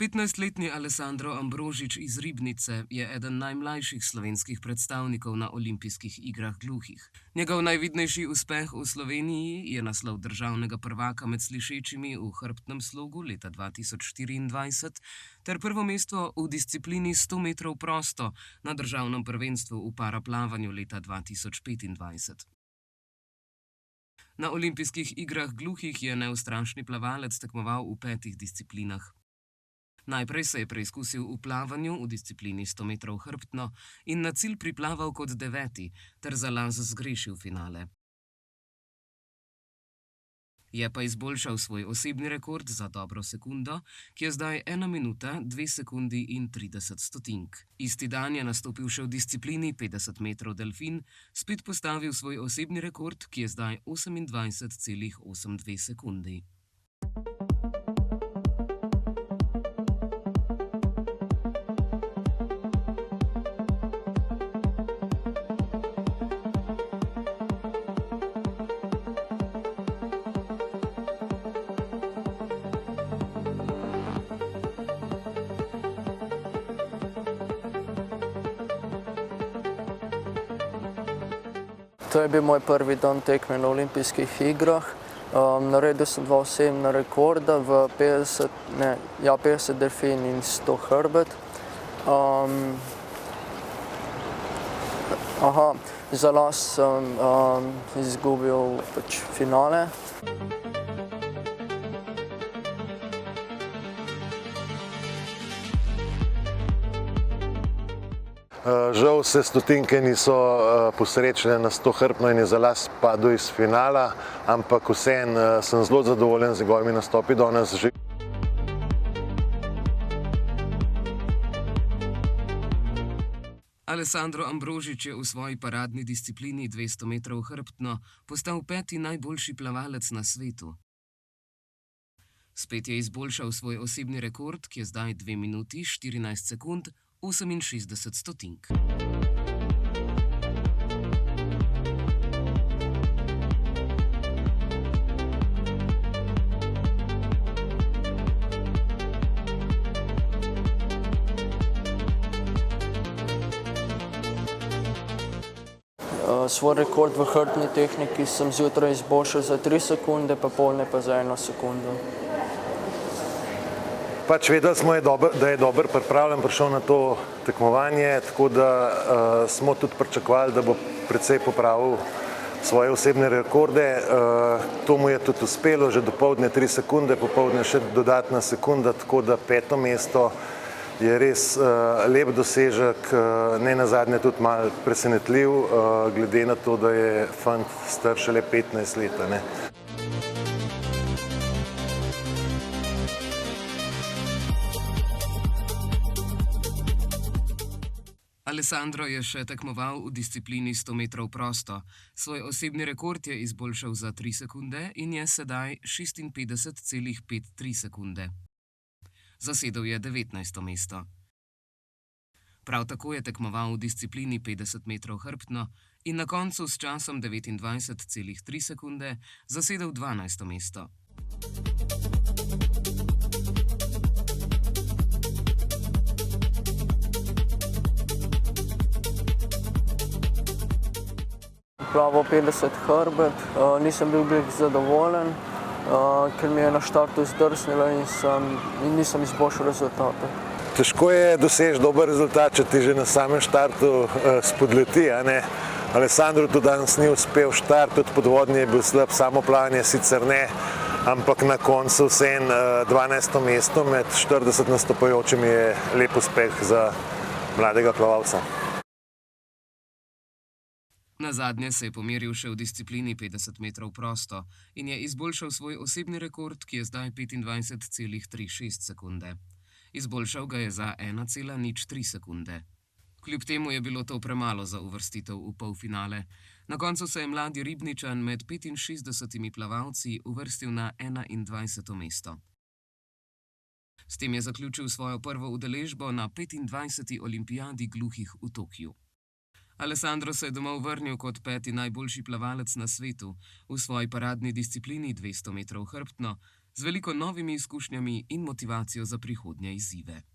15-letni Alessandro Ambrožič iz Ribnice je eden najmlajših slovenskih predstavnikov na olimpijskih igrah gluhih. Njegov najvidnejši uspeh v Sloveniji je naslov državnega prvaka med slišečimi v hrbtnem slogu leta 2024 ter prvo mesto v disciplini 100 metrov prosto na državnem prvenstvu v paraplavanju leta 2025. Na olimpijskih igrah gluhih je neustrašni plavalec tekmoval v 5 disciplinah. Najprej se je preizkusil v plavanju v disciplini 100 metrov hrbtno in na cilj priplaval kot 9. ter za las zgrešil finale. Je pa izboljšal svoj osebni rekord za dobro sekundo, ki je zdaj 1 minuta, 2 sekundi in 30 stotink. Isti dan je nastopil še v disciplini 50 metrov delfin, spet postavil svoj osebni rekord, ki je zdaj 28,82 sekundi. To je bil moj prvi dan tekme na olimpijskih igrah. Naredil sem 2 osebna rekorda v 50 delfin in 100 hrbet. Za las sem izgubil finale. Žal se stotinke niso posrečile na 100 hrbtno in je za las padel iz finala, ampak vseeno sem zelo zadovoljen z njegovimi nastopi danes. Alessandro Ambrožič je v svoji paradni disciplini 200 metrov hrbtno postal 5. najboljši plavalec na svetu. Spet je izboljšal svoj osebni rekord, ki je zdaj 2 minuti, 14 sekund, 68 stotink. Svoj rekord v hrbtni tehniki sem zjutraj izboljšal za 3 sekunde, popoldne pa za 1 sekundo. Vedeli smo, da je dobro pripravljen prišel na to tekmovanje, tako da smo tudi pričakovali, da bo precej popravil svoje osebne rekorde. To mu je tudi uspelo, že dopoldne 3 sekunde, popoldne še dodatna sekunda, tako da 5. mesto je res lep dosežek, ne nazadnje tudi malo presenetljiv, glede na to, da je fant star šele 15 let. Alessandro je še tekmoval v disciplini 100 metrov prosto. Svoj osebni rekord je izboljšal za 3 sekunde in je sedaj 56,53 sekunde. Zasedel je 19. mesto. Prav tako je tekmoval v disciplini 50 metrov hrbtno in na koncu s časom 29,3 sekunde zasedel 12. mesto. Plaval 50 hrbet, nisem bil zadovoljen, ker mi je na štartu zdrsnilo in nisem izboljšal rezultate. Težko je doseči dober rezultat, če ti že na samem štartu spodleti. Alessandro tudi danes ni uspel štart, tudi podvodni je bil slab, samo plavanje sicer ne, ampak na koncu vseeno 12. mesto med 40 nastopajočimi je lep uspeh za mladega plavalca. Nazadnje se je pomeril še v disciplini 50 metrov prosto in je izboljšal svoj osebni rekord, ki je zdaj 25,36 sekunde. Izboljšal ga je za 1,03 sekunde. Kljub temu je bilo to premalo za uvrstitev v polfinale. Na koncu se je mladi Ribničan med 65 plavalci uvrstil na 21. mesto. S tem je zaključil svojo prvo udeležbo na 25. olimpijadi gluhih v Tokiu. Alessandro se je domov vrnil kot 5. najboljši plavalec na svetu. V svoji paradni disciplini 200 metrov hrbtno z veliko novimi izkušnjami in motivacijo za prihodnje izzive.